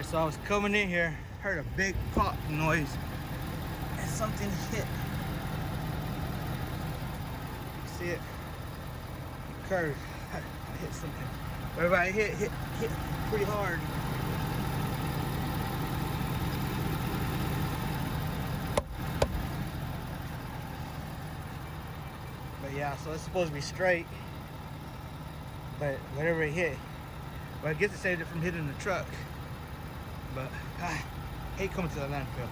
Alright, so I was coming in here, heard a big pop noise, and something hit. See it? It curved. I hit something. Wherever I hit pretty hard. But yeah, so it's supposed to be straight. But whatever it hit, well, I guess it saved it from hitting the truck. But I hate coming to the landfill.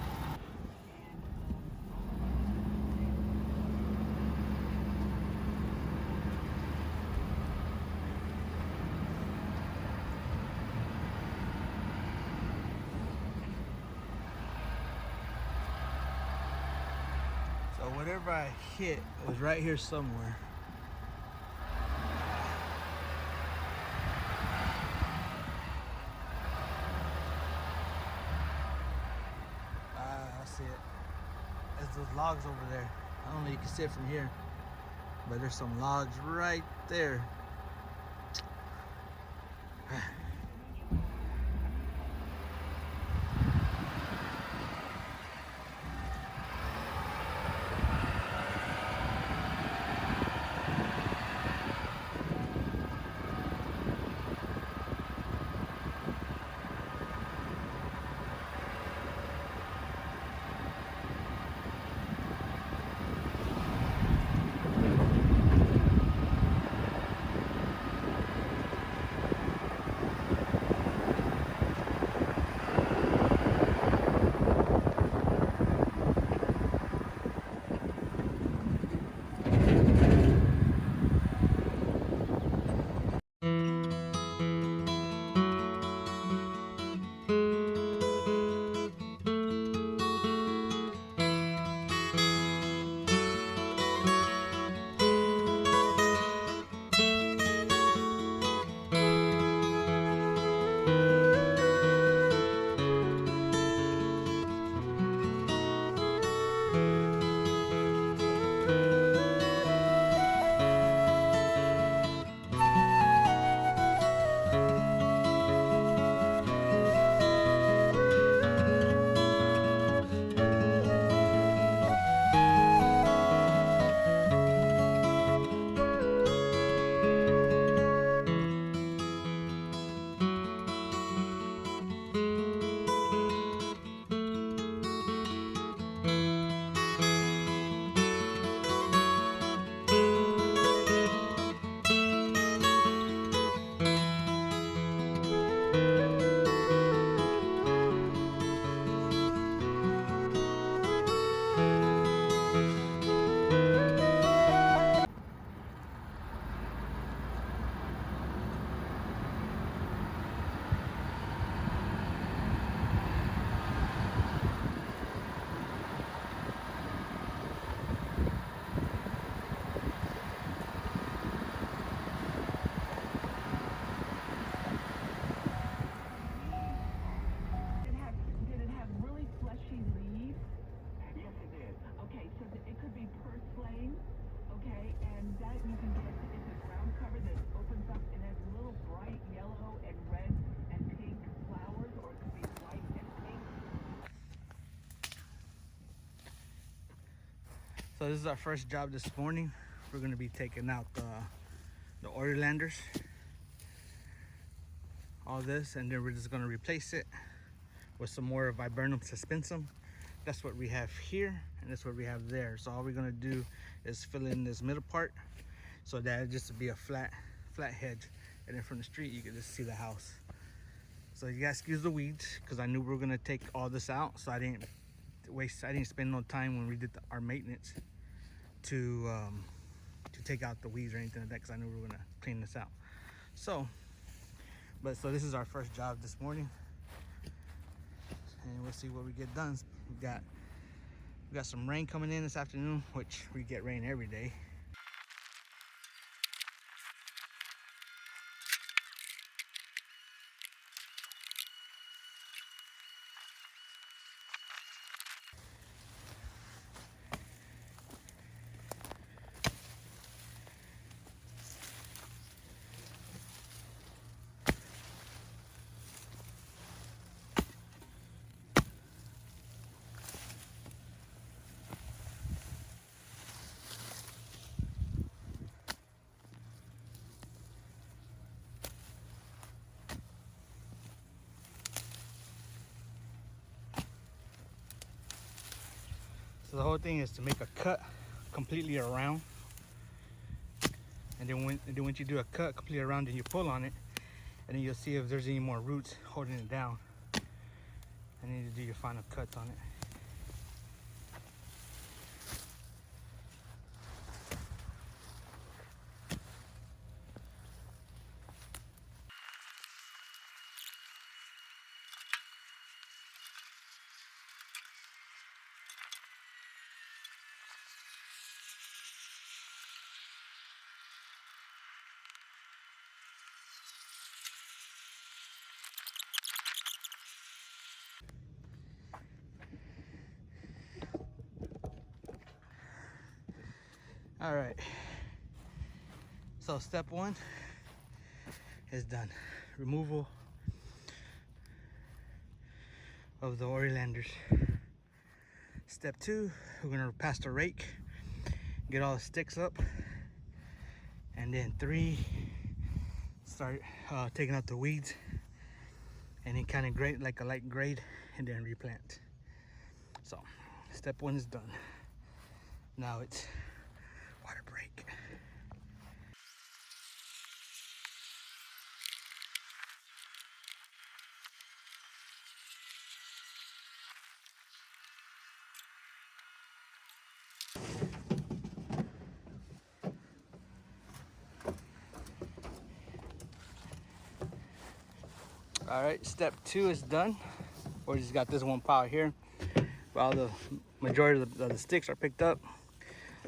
So whatever I hit was right here somewhere. I see it. There's those logs over there. I don't know if you can see it from here, but there's some logs right there. So this is our first job this morning. We're gonna be taking out the Orlanders, all this, and then we're just gonna replace it with some more viburnum suspensum. That's what we have here, and that's what we have there. So all we're gonna do is fill in this middle part so that it just to be a flat hedge, and then from the street you can just see the house. So you guys excuse the weeds because I knew we were gonna take all this out, so I didn't spend no time when we did our maintenance to take out the weeds or anything like that, because I knew we were gonna clean this out. So this is our first job this morning, and we'll see what we get done. We got some rain coming in this afternoon, which we get rain every day. So the whole thing is to make a cut completely around, and then once you do a cut completely around, then you pull on it, and then you'll see if there's any more roots holding it down, and then you do your final cuts on it. All right, so step one is done. Removal of the Orilanders. Step two, we're gonna pass the rake, get all the sticks up, and then three, start taking out the weeds, and then kind of grade like a light grade, and then replant. So step one is done. Now it's water break. All right, step two is done. We just got this one pile here. While the majority of the sticks are picked up.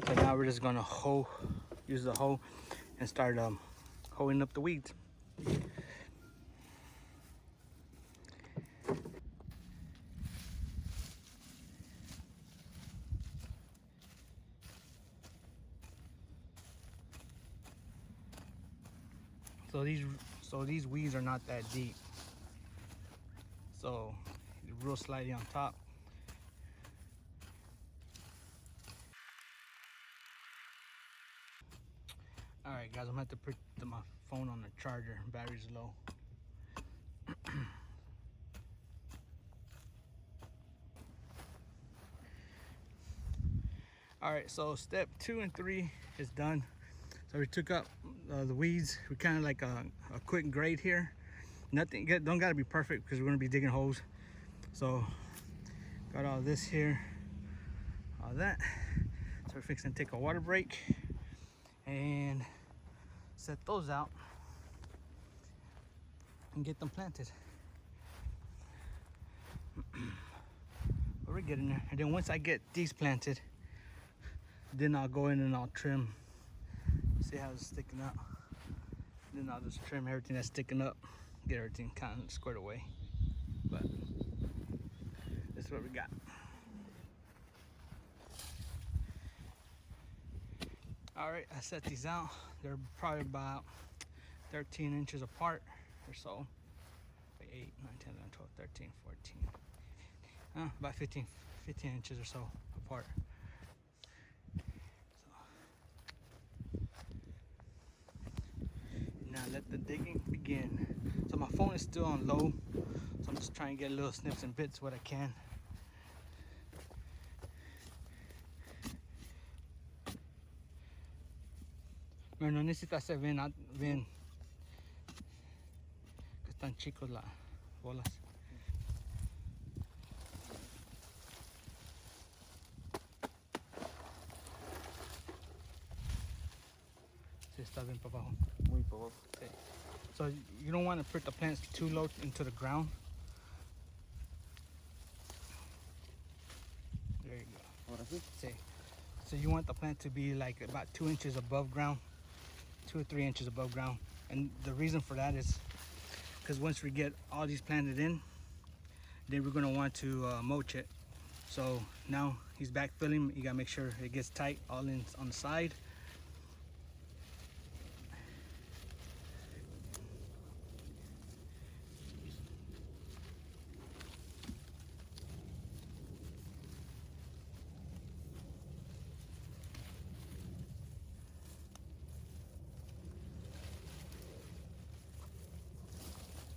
So now we're just gonna use the hoe and start hoeing up the weeds. So these weeds are not that deep. So real slightly on top. All right, guys, I'm gonna have to put my phone on the charger. Battery's low. All right, so step 2 and 3 is done. So we took up the weeds. We kind of like a quick grade here. Nothing, don't gotta be perfect because we're gonna be digging holes. So got all this here, all that. So we're fixing to take a water break and set those out and get them planted. But we're getting there. And then once I get these planted, then I'll go in and I'll trim. See how it's sticking out. Then I'll just trim everything that's sticking up, get everything kind of squared away. But this is what we got. All right, I set these out. They're probably about 13 inches apart or so. 8, 9, 10, 11, 12, 13, 14. About 15 inches or so apart. Now let the digging begin. So my phone is still on low, so I'm just trying to get little snips and bits what I can. Pero no necesita se ven que están chicos las bolas. Sí, está bien para abajo. Muy para abajo. Sí. So you don't want to put the plants too low into the ground. There you go. Ahora sí. Sí. So you want the plant to be like about 2 inches above ground, 2 or 3 inches above ground. And the reason for that is because once we get all these planted in, then we're going to want to mulch it. So now he's backfilling. You got to make sure it gets tight all in on the side.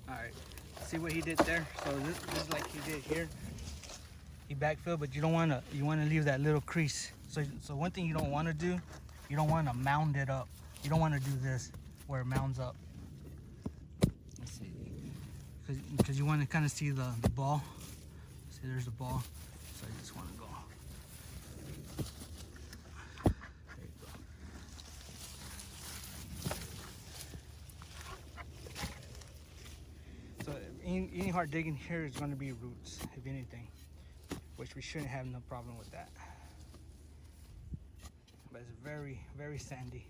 All right, see what he did there? So this is like he did here. you backfill, but you don't want to. You want to leave that little crease. So one thing you don't want to do, you don't want to mound it up. You don't want to do this where it mounds up. Let's see, because you want to kind of see the ball. See, there's the ball. So I just want to go. There you go. So any hard digging here is going to be roots, if anything, which we shouldn't have no problem with that. But it's very, very sandy.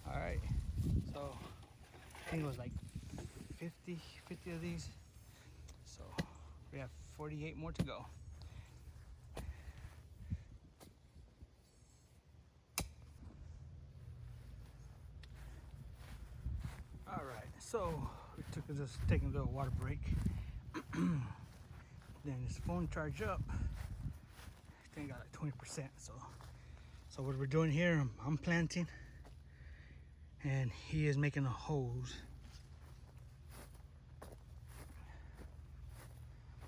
All right, so I think it was like 50 of these. So we have 48 more to go. All right, so we just taking a little water break. Then this phone charge up. I think I got like 20%. So what we're doing here, I'm planting, and he is making a hose.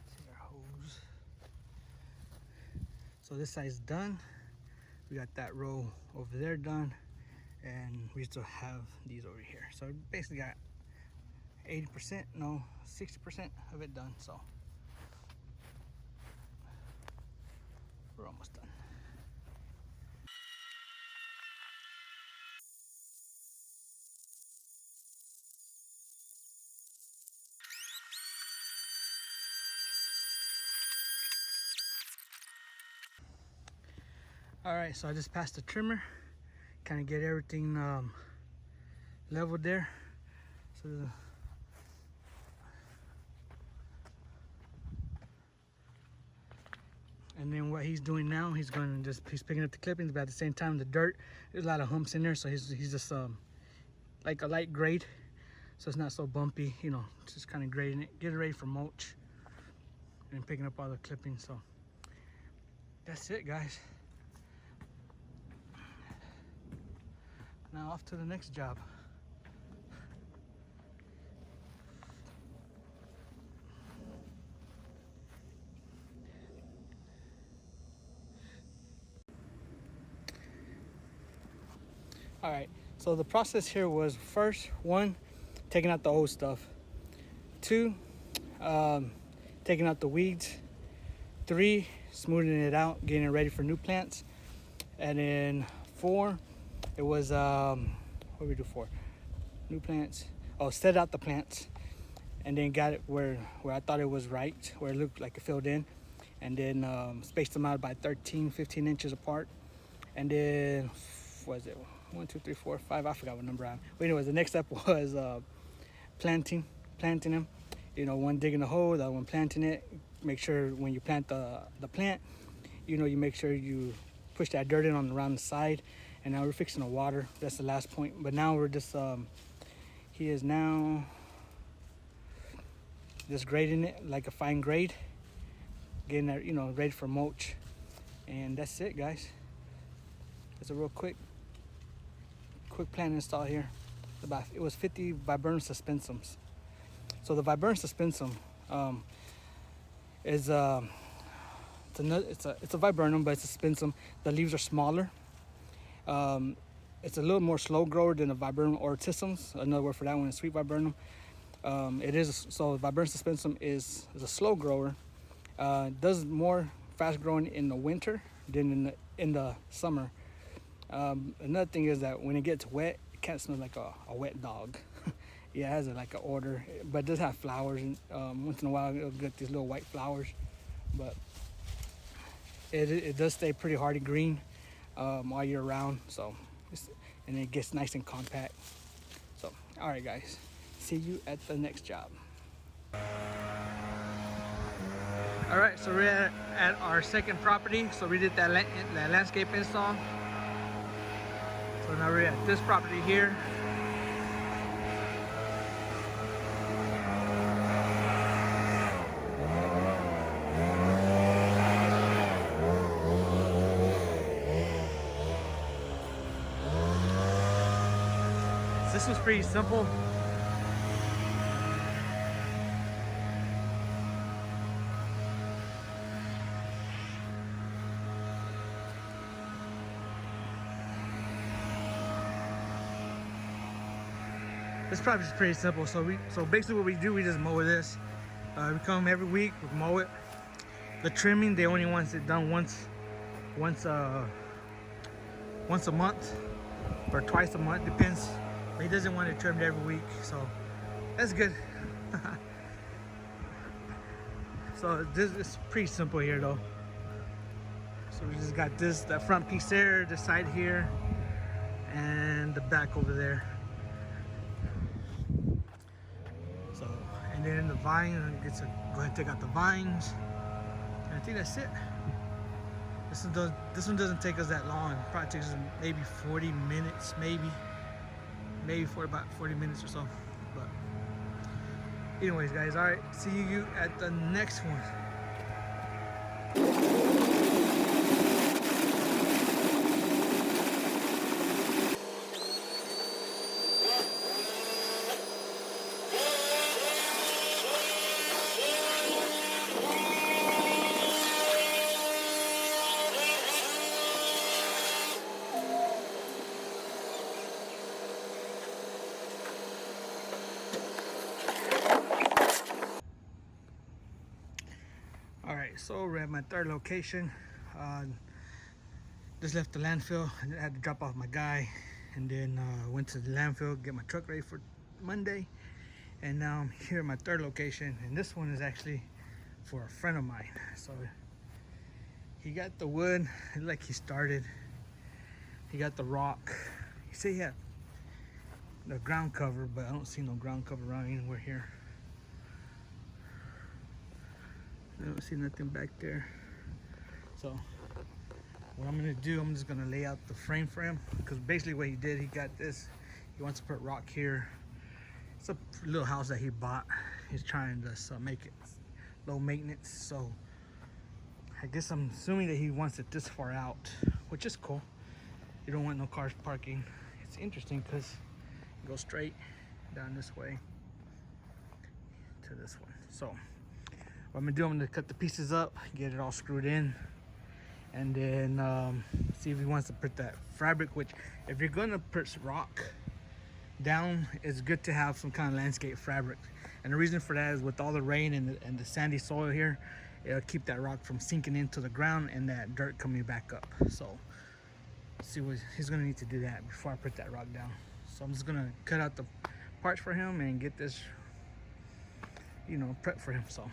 See our hose. So this side's done. We got that row over there done, and we still have these over here. So we basically got 80%, no, 60% of it done. So we're almost done. All right, so I just passed the trimmer, kind of get everything leveled there. So and then what he's doing now, he's picking up the clippings, but at the same time the dirt, there's a lot of humps in there, so he's just like a light grade, so it's not so bumpy, you know, just kind of grading it, getting ready for mulch, and picking up all the clippings. So that's it, guys. Now off to the next job. All right, so the process here was first, 1, taking out the old stuff. 2, taking out the weeds. 3, smoothing it out, getting it ready for new plants. And then 4, it was, what did we do 4? New plants. Oh, set out the plants. And then got it where I thought it was right, where it looked like it filled in. And then spaced them out by 13, 15 inches apart. And then, what was it? 1, 2, 3, 4, 5. I forgot what number I'm. But anyways, the next step was planting them. You know, one digging the hole, the other one planting it. Make sure when you plant the plant, you know, you make sure you push that dirt in around the side. And now we're fixing the water. That's the last point. But now we're just he is now just grading it like a fine grade, getting that, you know, ready for mulch. And that's it, guys. It's a real quick plant install here. It was 50 viburnum suspensums. So the viburnum suspensum is it's a viburnum, but it's a suspensum. The leaves are smaller. It's a little more slow grower than a viburnum ortissus. Another word for that one is sweet viburnum. Viburnum suspensum is a slow grower. Does more fast growing in the winter than in the summer. Another thing is that when it gets wet, it kind of smells like a wet dog. Yeah, it has like an order, but it does have flowers, and once in a while it'll get these little white flowers. But it does stay pretty hardy green all year round. So, and it gets nice and compact. So, all right, guys, see you at the next job. All right, so we're at our second property. So we did that landscape install. So now we're at this property here. This was pretty simple. This project is pretty simple. So basically what we do, we just mow this. We come every week, we mow it. The trimming, they only want it done once a month or twice a month, depends. But he doesn't want it trimmed every week, so that's good. So this is pretty simple here though. So we just got that front piece there, the side here, and the back over there. So, and then the vine, go ahead and take out the vines. And I think that's it. This one doesn't take us that long. It probably takes us maybe 40 minutes, maybe for about 40 minutes or so. But anyways, guys, all right, see you at the next one. All right, so we're at my third location. Just left the landfill. I had to drop off my guy, and then went to the landfill, get my truck ready for Monday. And now I'm here at my third location, and this one is actually for a friend of mine. So he got the wood, like he started. He got the rock. He said he had the ground cover, but I don't see no ground cover around anywhere here. I don't see nothing back there. So what I'm gonna do, I'm just gonna lay out the frame for him, because basically what he did, he got this, he wants to put rock here. It's a little house that he bought. He's trying to make it low maintenance. So I guess I'm assuming that he wants it this far out, which is cool. You don't want no cars parking. It's interesting because it goes straight down this way to this one. So what I'm gonna do, I'm gonna cut the pieces up, get it all screwed in, and then see if he wants to put that fabric, which if you're gonna put rock down, it's good to have some kind of landscape fabric. And the reason for that is with all the rain and the sandy soil here, it'll keep that rock from sinking into the ground and that dirt coming back up. So see what he's gonna need to do that before I put that rock down. So I'm just gonna cut out the parts for him and get this, prep for him. So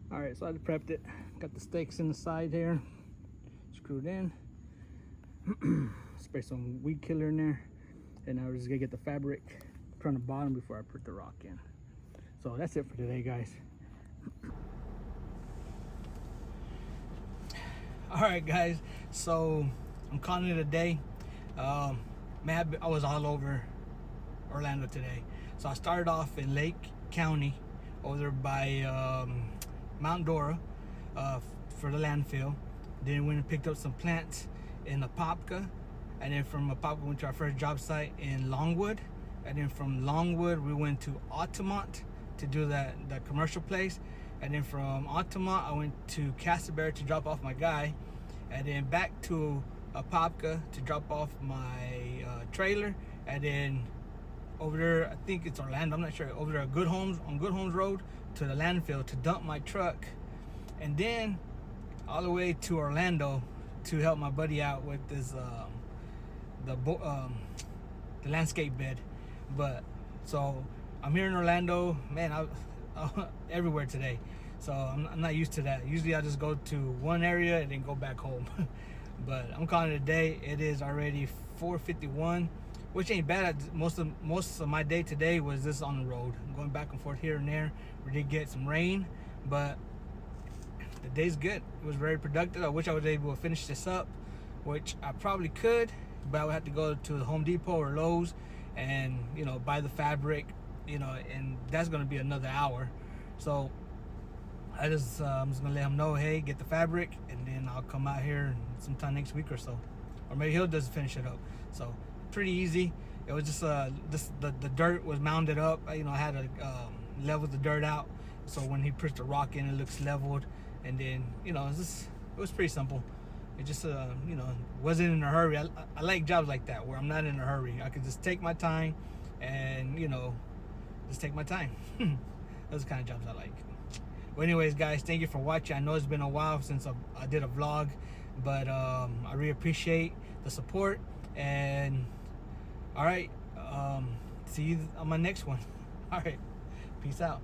all right, so I prepped it. Got the stakes in the side here, screwed in. Spray some weed killer in there, and I was just gonna get the fabric from the bottom before I put the rock in. So that's it for today, guys. All right, guys, so I'm calling it a day. Man, I was all over Orlando today. So I started off in Lake County over there by Mount Dora for the landfill. Then went and picked up some plants in Apopka, and then from Apopka went to our first job site in Longwood, and then from Longwood we went to Altamont to do that commercial place, and then from Altamont I went to Castleberry to drop off my guy, and then back to Apopka to drop off my trailer, and then over there, I think it's Orlando, I'm not sure, over there at Good Homes, on Good Homes Road to the landfill to dump my truck, and then all the way to Orlando to help my buddy out with this the landscape bed. But so I'm here in Orlando, man. I everywhere today, so I'm not used to that. Usually I just go to one area and then go back home. But I'm calling it a day. It is already 4:51, which ain't bad. Most of my day today was just on the road, going back and forth here and there. We did get some rain, but the day's good. It was very productive. I wish I was able to finish this up, which I probably could, but I would have to go to the Home Depot or Lowe's and, you know, buy the fabric, you know, and that's going to be another hour. So I'm just gonna let him know, hey, get the fabric, and then I'll come out here sometime next week or so, or maybe he'll just finish it up. So pretty easy. It was just the dirt was mounded up. You know, I had to level the dirt out, so when he pushed the rock in, it looks leveled. And then, you know, it was pretty simple. It just you know, wasn't in a hurry. I like jobs like that where I'm not in a hurry. I could just take my time, and, you know, just take my time. Those are the kind of jobs I like. Well, anyways, guys, thank you for watching. I know it's been a while since I did a vlog, but I really appreciate the support. And all right, see you on my next one. All right, peace out.